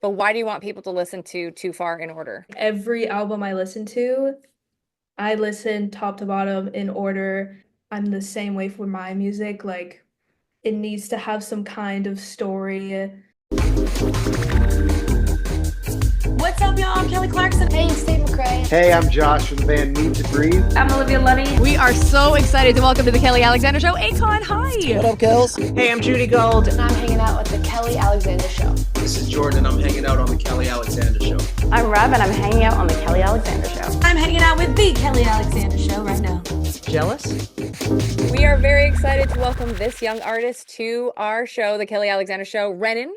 But why do you want people to listen to Too Far in order? Every album I listen to, I listen top to bottom in order. I'm the same way for my music. Like it needs to have some kind of story. What's up, y'all? I'm Kelly Clarkson. Hey, it's Steve McRae. Hey, I'm Josh from the band Need to Breathe. I'm Olivia Luddy. We are so excited to welcome to the Kelly Alexander Show, Akon. Hi. What up, girls? Hey, I'm Judy Gold. And I'm hanging out with the Kelly Alexander Show. This is Jordan, and I'm hanging out on the Kelly Alexander Show. I'm Rob, and I'm hanging out on the Kelly Alexander Show. I'm hanging out with the Kelly Alexander Show right now. Jealous? We are very excited to welcome this young artist to our show, the Kelly Alexander Show, Renon,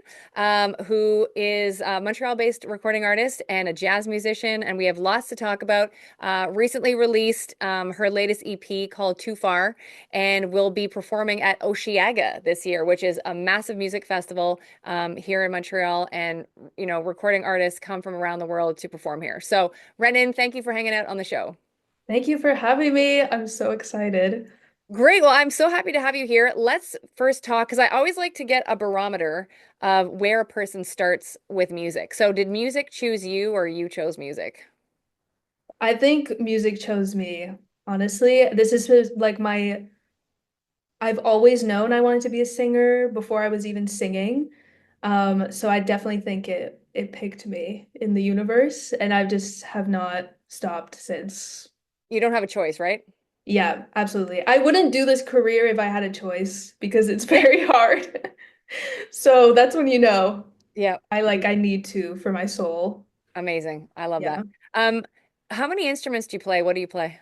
who is a Montreal-based recording artist and a jazz musician, and we have lots to talk about. Recently released her latest EP called Too Far, and will be performing at Osheaga this year, which is a massive music festival here in Montreal, and recording artists come from around the world to perform here. So, Renon, thank you for hanging out on the show. Thank you for having me. I'm so excited. Great. Well, I'm so happy to have you here. Let's first talk, because I always like to get a barometer of where a person starts with music. So, did music choose you or you chose music? I think music chose me, honestly. This is like I've always known I wanted to be a singer before I was even singing. So I definitely think it picked me in the universe, and I just have not stopped since. You don't have a choice, right? Yeah, absolutely. I wouldn't do this career if I had a choice because it's very hard. So that's when you know Yeah, I need to for my soul. amazing. I love that. Yeah. Um, how many instruments do you play? What do you play?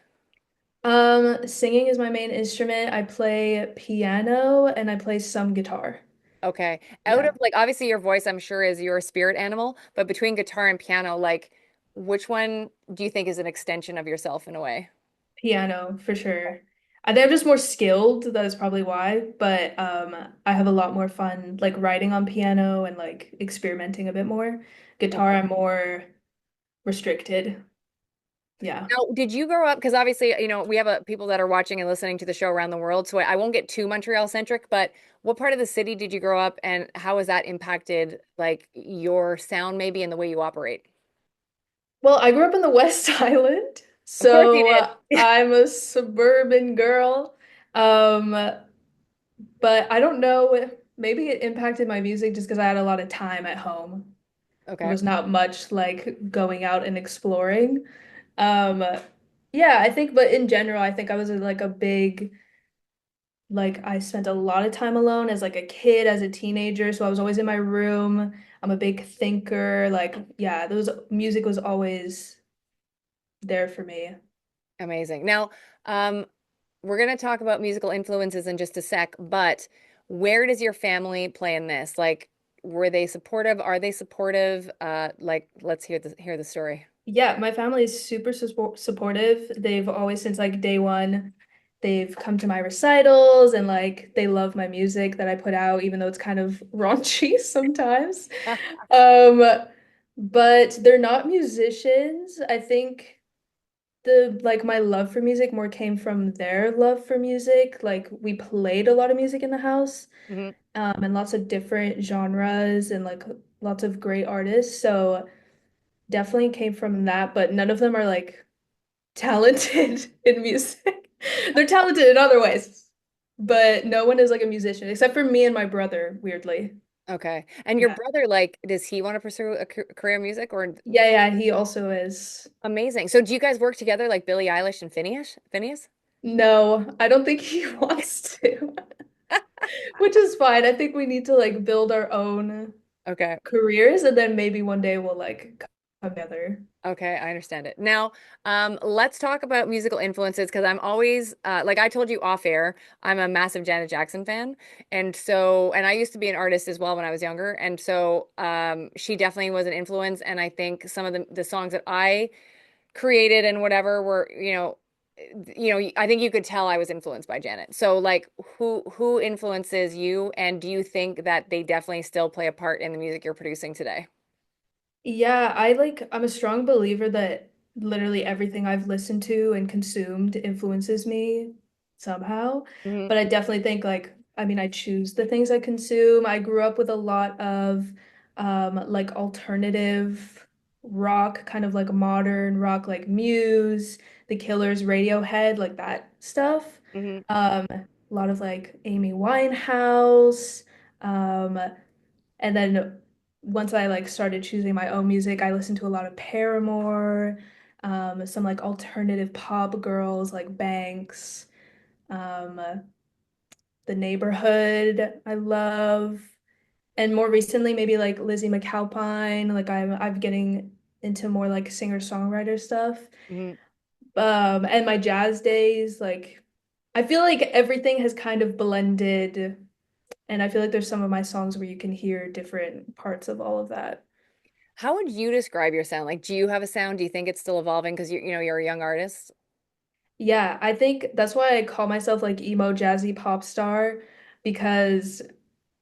Singing is my main instrument. I play piano and I play some guitar. Okay. Out Yeah. of like obviously your voice, I'm sure, is your spirit animal, but between guitar and piano, like which one do you think is an extension of yourself in a way? Piano for sure. I think I'm just more skilled, that is probably why, but I have a lot more fun like writing on piano and like experimenting a bit more. Guitar, I'm more restricted. Yeah. Now, did you grow up? Because obviously, we have people that are watching and listening to the show around the world, so I won't get too Montreal centric, but what part of the city did you grow up and how has that impacted like your sound maybe and the way you operate? Well, I grew up in the West Island, Of course you so did. I'm a suburban girl. Um, but I don't know, maybe it impacted my music just because I had a lot of time at home. There Okay. was not much like going out and exploring. Um, yeah, I think, but in general, I think I was like a big, like I spent a lot of time alone as like a kid, as a teenager, so I was always in my room. I'm a big thinker. Like, yeah, those music was always there for me. Amazing. Now, um, we're going to talk about musical influences in just a sec, but where does your family play in this? Like, were they supportive? Are they supportive? Like, let's hear the story. Yeah, my family is super supportive. They've always, since like day one, they've come to my recitals and like they love my music that I put out, even though it's kind of raunchy sometimes. Um, but they're not musicians. I think the like my love for music more came from their love for music. Like we played a lot of music in the house, Mhm. and lots of different genres and like lots of great artists. So definitely came from that, but none of them are like talented in music. They're talented in other ways, but no one is like a musician except for me and my brother, weirdly. Okay. And your Yeah. brother, like, does he want to pursue a career in music or Yeah, yeah, he also is. amazing? So do you guys work together like Billie Eilish and Phineas? Phineas? No, I don't think he wants to, which is fine. I think we need to like build our own Okay. careers and then maybe one day we'll like come together. Okay, I understand it. Now, let's talk about musical influences because I'm always like I told you off air, I'm a massive Janet Jackson fan. And I used to be an artist as well when I was younger. And so she definitely was an influence. And I think some of the songs that I created and whatever were, I think you could tell I was influenced by Janet. So like who influences you and do you think that they definitely still play a part in the music you're producing today? Yeah, I'm a strong believer that literally everything I've listened to and consumed influences me somehow. Hmm. But I definitely think like I mean I choose the things I consume. I grew up with a lot of like alternative rock, kind of like modern rock, like Muse, The Killers, Radiohead, like that stuff. Hmm. A lot of like Amy Winehouse. Um, and then once I like started choosing my own music, I listened to a lot of Paramore, some like alternative pop girls like Banks, um, The Neighborhood, I love. And more recently, maybe like Lizzie McAlpine, like I'm getting into more like singer-songwriter stuff. Hmm. And my jazz days, like I feel like everything has kind of blended, and I feel like there's some of my songs where you can hear different parts of all of that. How would you describe your sound? Like, do you have a sound? Do you think it's still evolving because you're a young artist? Yeah, I think that's why I call myself like emo jazzy pop star because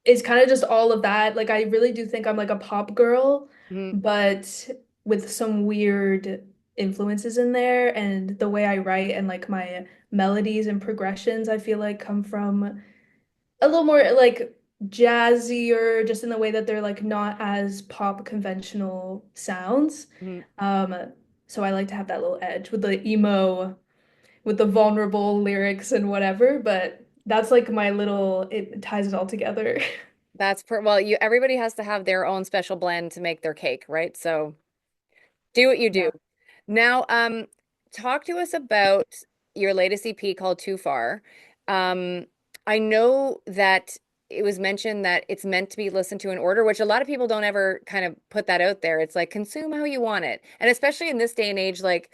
it's kind of just all of that. Like I really do think I'm like a pop girl, Hmm. but with some weird influences in there and the way I write and like my melodies and progressions I feel like come from a little more like jazzier just in the way that they're like not as pop conventional sounds. Hmm. Um so I like to have that little edge with the emo with the vulnerable lyrics and whatever, but that's like my little it ties it all together. Well, everybody has to have their own special blend to make their cake, right? So do what you do. Yeah. Now, talk to us about your latest EP called Too Far. Um, I know that it was mentioned that it's meant to be listened to in order, which a lot of people don't ever kind of put that out there. It's like consume how you want it. And especially in this day and age, like,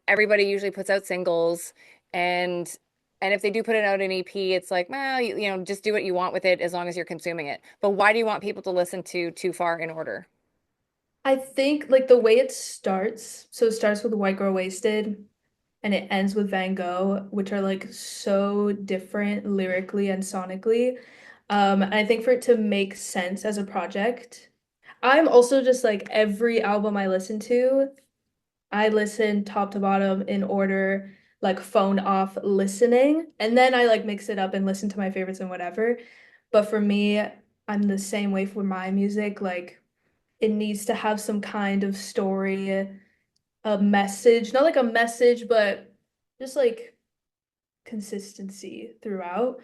everybody usually puts out singles and if they do put it out in EP, it's like, well, just do what you want with it as long as you're consuming it. But why do you want people to listen to Too Far in order? I think like the way it starts, so it starts with White Girl Wasted and it ends with Van Gogh, which are like so different lyrically and sonically. And I think for it to make sense as a project, I'm also just like every album I listen to, I listen top to bottom in order, like phone off listening, and then I like mix it up and listen to my favorites and whatever. But for me, I'm the same way for my music. Like it needs to have some kind of story, a message, not like a message, but just like consistency throughout.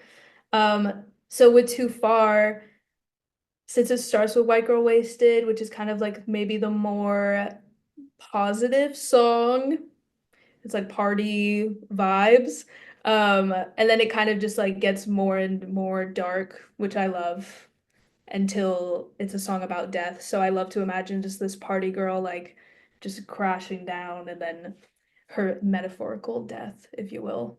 So with Too Far, since it starts with White Girl Wasted, which is kind of like maybe the more positive song, it's like party vibes. And then it kind of just like gets more and more dark, which I love, until it's a song about death. So I love to imagine just this party girl like just crashing down and then her metaphorical death, if you will.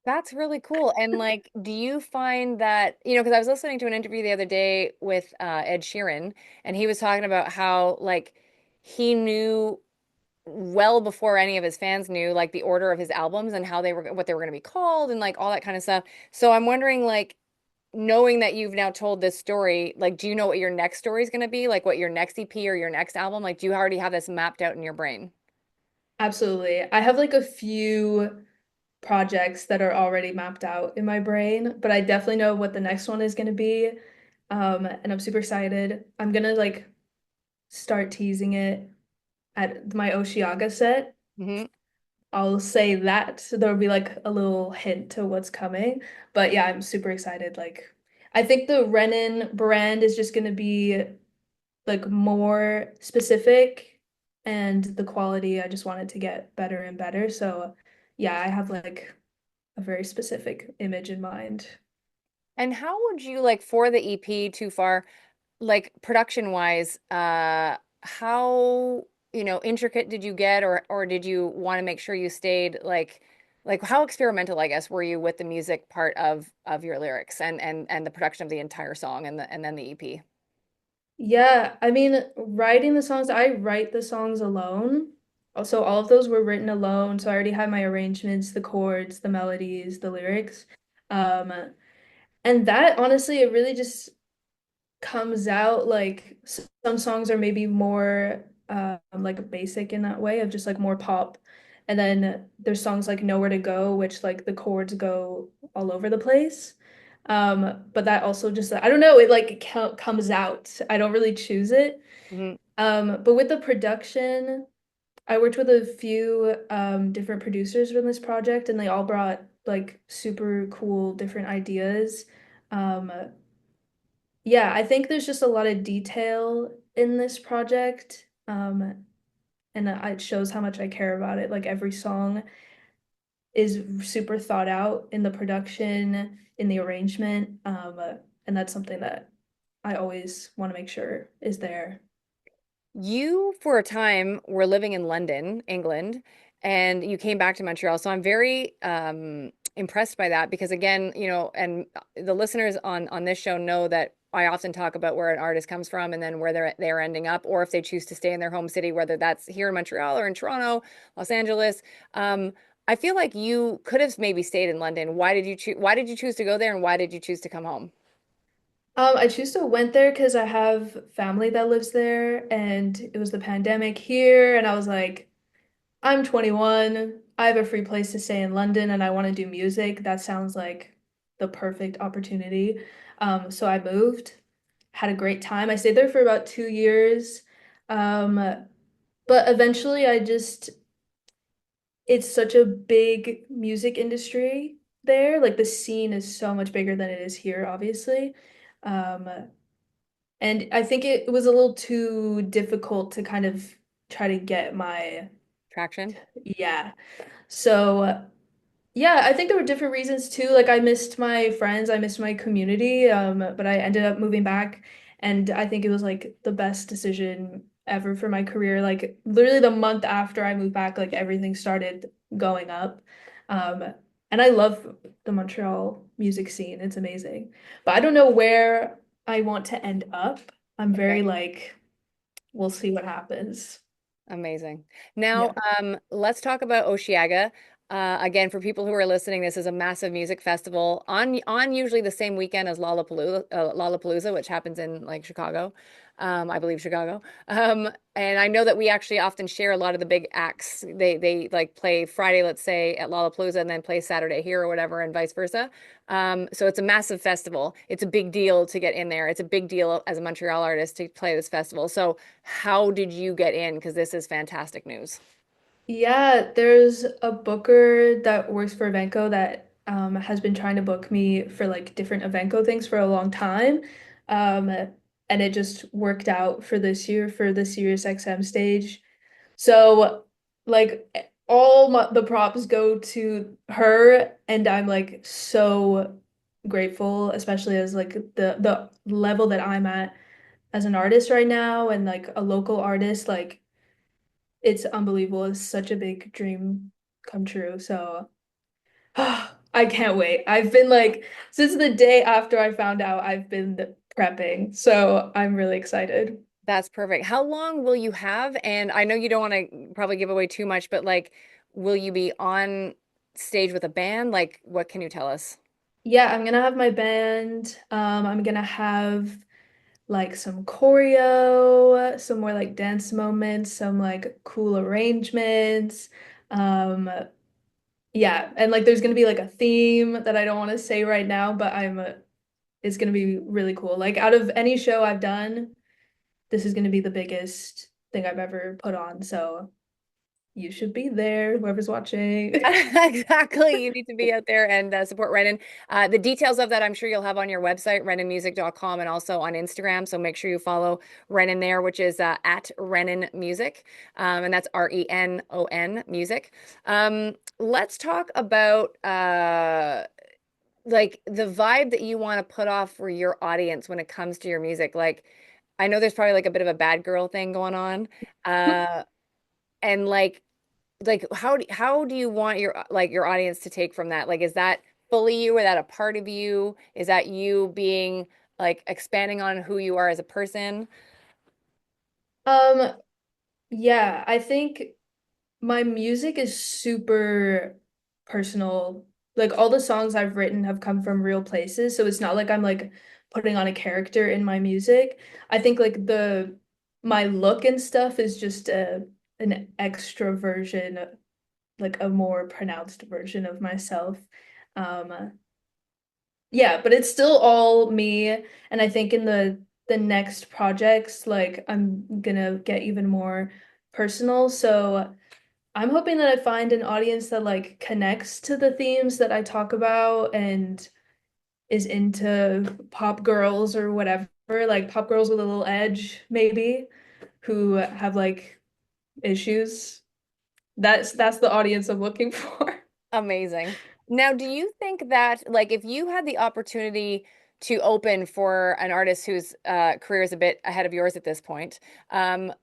That's really cool. And like, do you find that, because I was listening to an interview the other day with Ed Sheeran, and he was talking about how like he knew well before any of his fans knew like the order of his albums and how what they were going to be called and like all that kind of stuff. So I'm wondering like knowing that you've now told this story, like do you know what your next story is going to be? Like what your next EP or your next album? Like do you already have this mapped out in your brain? Absolutely. I have like a few projects that are already mapped out in my brain, but I definitely know what the next one is going to be. And I'm super excited. I'm gonna like start teasing it at my Oshiaga set. Hmm. I'll say that. So there'll be like a little hint to what's coming. But yeah, I'm super excited. Like, I think the Renon brand is just gonna be like more specific and the quality, I just want it to get better and better. So yeah, I have like a very specific image in mind. And how would you like for the EP Too Far, like production wise, how, intricate did you get or did you want to make sure you stayed like how experimental, I guess, were you with the music part of your lyrics and the production of the entire song and then the EP? Yeah, I mean, writing the songs, I write the songs alone. Also, all of those were written alone, so I already had my arrangements, the chords, the melodies, the lyrics. Um, and that honestly, it really just comes out like some songs are maybe more like basic in that way of just like more pop. And then there's songs like Nowhere to Go, which like the chords go all over the place. But that also just I don't know, it like comes out. I don't really choose it. Mhm. But with the production, I worked with a few different producers from this project, and they all brought like super cool different ideas. Um, yeah, I think there's just a lot of detail in this project, and it shows how much I care about it. Like every song is super thought out in the production, in the arrangement, and that's something that I always want to make sure is there. You, for a time, were living in London, England, and you came back to Montreal. So I'm very impressed by that because, again, and the listeners on this show know that I often talk about where an artist comes from and then where they're ending up, or if they choose to stay in their home city, whether that's here in Montreal or in Toronto, Los Angeles. Um, I feel like you could have maybe stayed in London. Why did you choose? Why did you choose to go there, and why did you choose to come home? I choose to went there because I have family that lives there, and it was the pandemic here, and I was like, I'm 21. I have a free place to stay in London and I want to do music. That sounds like the perfect opportunity. So I moved, had a great time. I stayed there for about 2 years. Um, but eventually it's such a big music industry there. Like the scene is so much bigger than it is here, obviously. Um, and I think it was a little too difficult to kind of try to get my, Traction? yeah. So yeah, I think there were different reasons too. Like I missed my friends, I missed my community, but I ended up moving back and I think it was like the best decision ever for my career. Like literally the month after I moved back, like everything started going up. Um, and I love the Montreal music scene. It's amazing. But I don't know where I want to end up. I'm very Okay. like, we'll see what happens. Amazing. Now, Yeah. let's talk about Osheaga. Again, for people who are listening, this is a massive music festival on usually the same weekend as Lollapalooza, which happens in like Chicago, I believe Chicago. And I know that we actually often share a lot of the big acts. They like play Friday, let's say, at Lollapalooza, and then play Saturday here or whatever, and vice versa. So it's a massive festival. It's a big deal to get in there. It's a big deal as a Montreal artist to play this festival. So how did you get in? Because this is fantastic news. Yeah, there's a booker that works for Evenco that has been trying to book me for like different Evenco things for a long time. Um, and it just worked out for this year for the Sirius XM stage. So like the props go to her and I'm like so grateful, especially as like the level that I'm at as an artist right now and like a local artist, like it's unbelievable. It's such a big dream come true. So I can't wait. I've been like, since the day after I found out, I've been prepping. So I'm really excited. That's perfect. How long will you have? And I know you don't want to probably give away too much, but like, will you be on stage with a band? Like, what can you tell us? Yeah, I'm gonna have my band. I'm gonna have like some choreo, some more like dance moments, some like cool arrangements. Um, yeah, and like there's gonna be like a theme that I don't want to say right now, but it's gonna be really cool. Like out of any show I've done, this is gonna be the biggest thing I've ever put on. So you should be there, whoever's watching. Exactly. You need to be out there and support Renon. The details of that, I'm sure you'll have on your website, renonmusic.com, and also on Instagram. So make sure you follow Renon there, which is at Renon Music. And that's Renon Music. Let's talk about like the vibe that you want to put off for your audience when it comes to your music. Like, I know there's probably like a bit of a bad girl thing going on. Uh, and how do you want your like your audience to take from that? Like, is that fully you? Or that a part of you? Is that you being like expanding on who you are as a person? Um, yeah, I think my music is super personal. Like all the songs I've written have come from real places, so it's not like I'm like putting on a character in my music. I think like the my look and stuff is just an extra version, like a more pronounced version of myself. Um, Yeah, but it's still all me. And I think in the next projects, like I'm gonna get even more personal. So I'm hoping that I find an audience that like connects to the themes that I talk about and is into pop girls or whatever, like pop girls with a little edge, maybe, who have like issues. That's the audience I'm looking for. Amazing. Now, do you think that, like, if you had the opportunity to open for an artist whose career is a bit ahead of yours at this point, um,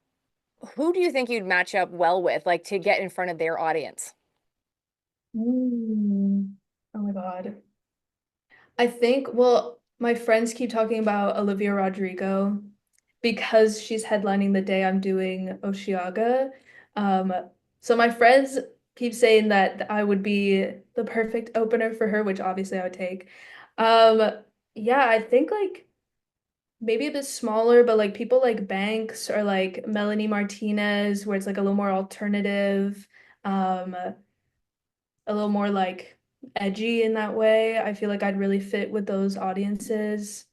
who do you think you'd match up well with, like, to get in front of their audience? Mm. Oh my God. I think, well, my friends keep talking about Olivia Rodrigo because she's headlining the day I'm doing Oshiaga. Um, so my friends keep saying that I would be the perfect opener for her, which obviously I would take. Um, yeah, I think like maybe a bit smaller, but like people like Banks or like Melanie Martinez, where it's like a little more alternative, a little more like edgy in that way. I feel like I'd really fit with those audiences.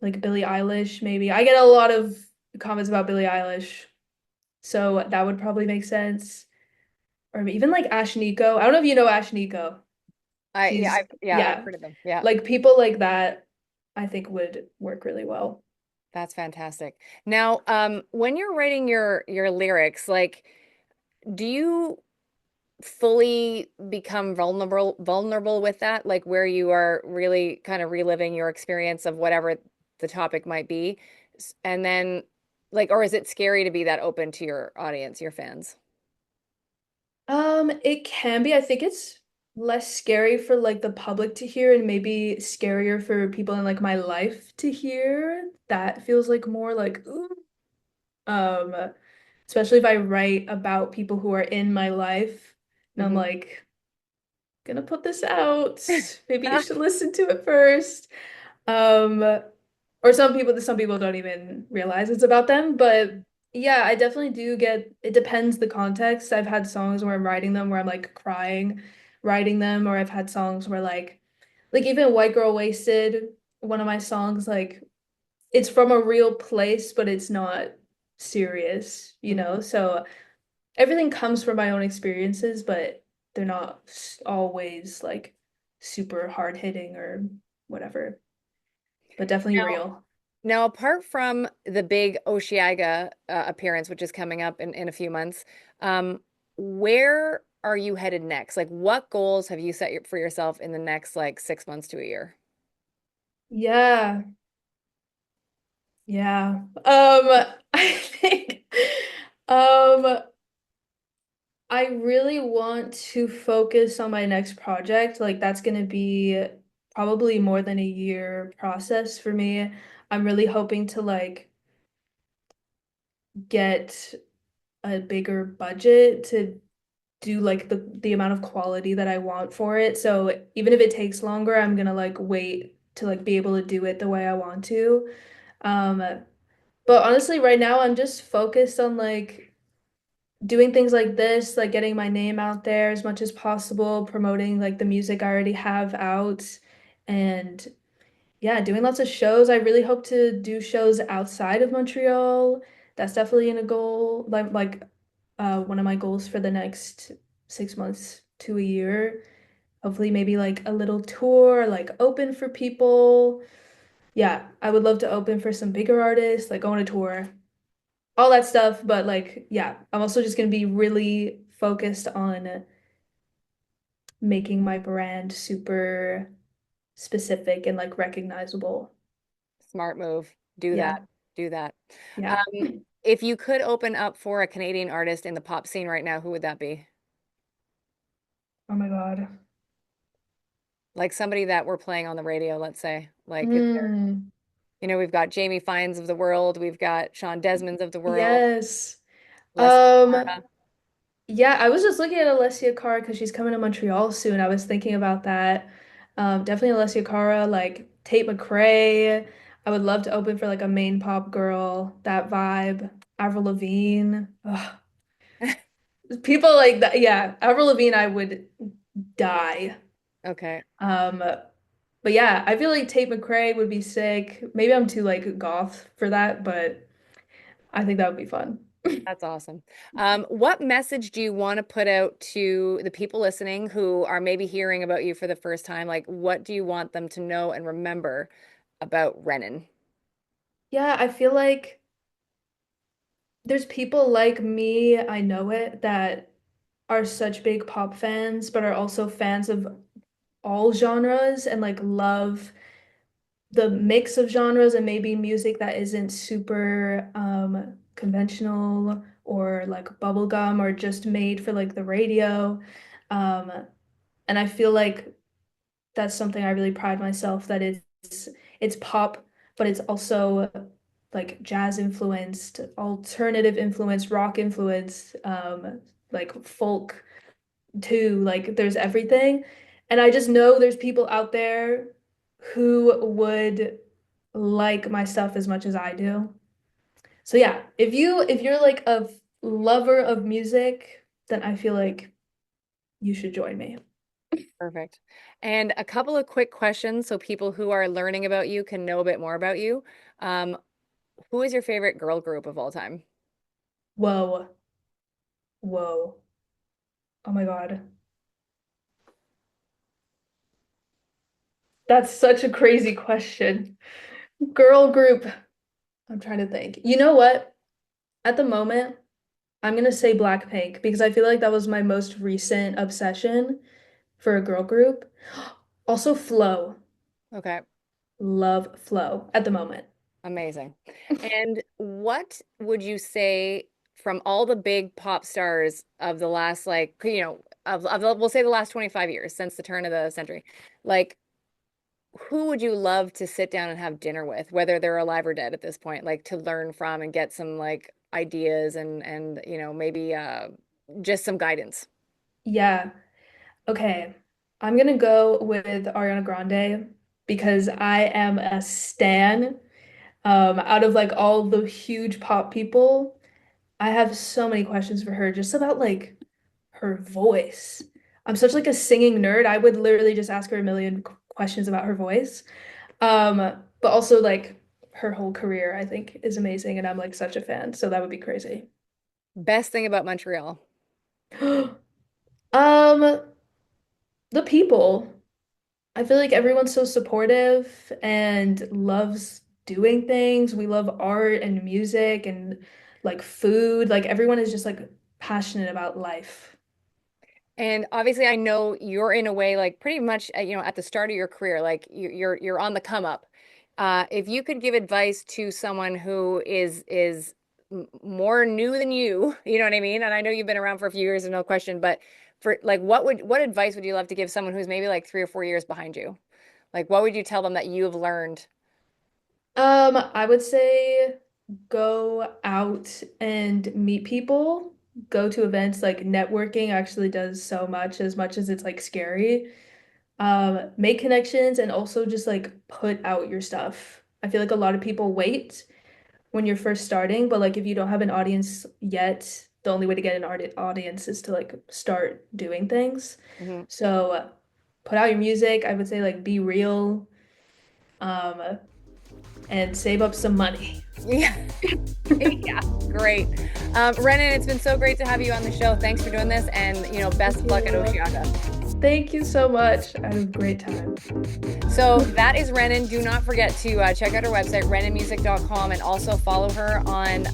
Like Billie Eilish, maybe. I get a lot of comments about Billie Eilish, so that would probably make sense. Or even like Ash Nico. I don't know if you know Ash Nico. She's I've yeah, heard of them. Yeah, like people like that, I think would work really well. that's fantastic. Now, when you're writing your lyrics, like, do you fully become vulnerable with that, like where you are really kind of reliving your experience of whatever the topic might be, and then like, or is it scary to be that open to your audience, your fans? It can be. I think it's less scary for like the public to hear and maybe scarier for people in like my life to hear. That feels like more like ooh. Um, Especially if I write about people who are in my life and I'm Hmm. like, gonna put this out. Maybe you should listen to it first. Um, or some people don't even realize it's about them, but yeah, I definitely do get it depends the context. I've had songs where I'm writing them where I'm like crying writing them, or I've had songs where like even White Girl Wasted, one of my songs, like it's from a real place, but it's not serious, you Hmm. know? So everything comes from my own experiences, but they're not always like super hard hitting or whatever, but definitely Now, real. now, apart from the big Osheaga appearance, which is coming up in a few months, where are you headed next? Like, what goals have you set for yourself in the next like 6 months to a Yeah, yeah. I think um I really want to focus on my next project. Like that's gonna be probably more than a year process for me. I'm really hoping to like get a bigger budget to do like the amount of quality that I want for it. So even if it takes longer, I'm gonna like wait to like be able to do it the way I want to. Um, but honestly, right now I'm just focused on like doing things like this, like getting my name out there as much as possible, promoting like the music I already have out, and yeah, doing lots of shows. I really hope to do shows outside of Montreal. That's definitely in a goal, one of my goals for the next 6 months to a year. Hopefully, maybe like a little tour, like open for people. Yeah, I would love to open for some bigger artists, like go on a tour, all that stuff. But like, yeah, I'm also just gonna be really focused on making my brand super specific and like recognizable. Smart move. Do that. Yeah, Do that. yeah. Um, if you could open up for a Canadian artist in the pop scene right now, who would that be? Oh my God. Like somebody that we're playing on the radio, let's say. Like if they're, Mm, we've got Jamie Fines of the world, we've got Sean Desmonds of the world, yes. Leslie Um, Cara. yeah, I was just looking at Alessia Cara because she's coming to Montreal soon. I was thinking about that. Definitely Alessia Cara, like Tate McRae. I would love to open for like a main pop girl, that vibe. Avril Lavigne. Ugh. People like that. Yeah, Avril Lavigne, I would die. Okay. Um, But yeah, I feel like Tate McRae would be sick. Maybe I'm too like goth for that, but I think that would be fun. That's awesome. What message do you want to put out to the people listening who are maybe hearing about you for the first time? Like, what do you want them to know and remember about Renon? Yeah, I feel like there's people like me, I know it, that are such big pop fans, but are also fans of all genres and like love the mix of genres and maybe music that isn't super conventional or like bubblegum or just made for like the radio. Um, and I feel like that's something I really pride myself that it's pop, but it's also like jazz influenced, alternative influenced, rock influenced, like folk too. Like there's everything. And I just know there's people out there who would like my stuff as much as I do. So yeah, if you're like a lover of music, then I feel like you should join me. Perfect. And a couple of quick questions so people who are learning about you can know a bit more about you. Um, who is your favorite girl group of all time? Whoa, whoa. Oh my God. That's such a crazy question. Girl group. I'm trying to think. You know what? At the moment, I'm gonna say Blackpink because I feel like that was my most recent obsession for a girl group. Also, Flow. Okay. Love Flow at the moment. Amazing. And what would you say from all the big pop stars of the last, like, we'll say the last 25 years since the turn of the century, like, who would you love to sit down and have dinner with, whether they're alive or dead at this point, like to learn from and get some like ideas and maybe just some guidance? Yeah. Okay. I'm gonna go with Ariana Grande because I am a stan. Out of like all the huge pop people, I have so many questions for her just about like her voice. I'm such like a singing nerd. I would literally just ask her a million questions about her voice. Um, but also like her whole career, I think is amazing, and I'm like such a fan. So that would be crazy. Best thing about Montreal. Um, the people. I feel like everyone's so supportive and loves doing things. We love art and music and like food. Like everyone is just like passionate about life. And obviously, I know you're in a way like pretty much at the start of your career, like you're on the come up. If you could give advice to someone who is more new than you, you know what I mean? And I know you've been around for a few years, no question, but for like what advice would you love to give someone who's maybe like 3 or 4 years behind you? Like what would you tell them that you have learned? I would say go out and meet people, go to events like networking actually does so much as it's like scary. Make connections and also just like put out your stuff. I feel like a lot of people wait when you're first starting, but like if you don't have an audience yet, the only way to get an audience is to like start doing things. Mhm. So put out your music. I would say like be real, um, and save up some money. Yeah. Yeah, great. Renan, it's been so great to have you on the show. Thanks for doing this, and best of luck at Oshiaga. Thank you so much. I had a great time. So that is Renan. Do not forget to check out her website, renonmusic.com, and also follow her on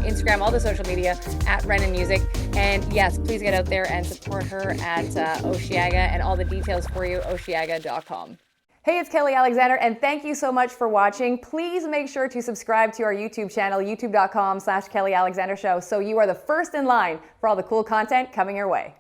Instagram, all the social media at Renon Music. And yes, please get out there and support her at Oshiaga, and all the details for you, oshiaga.com. Hey, it's Kelly Alexander, and thank you so much for watching. Please make sure to subscribe to our YouTube channel, youtube.com/Kelly Alexander Show, so you are the first in line for all the cool content coming your way.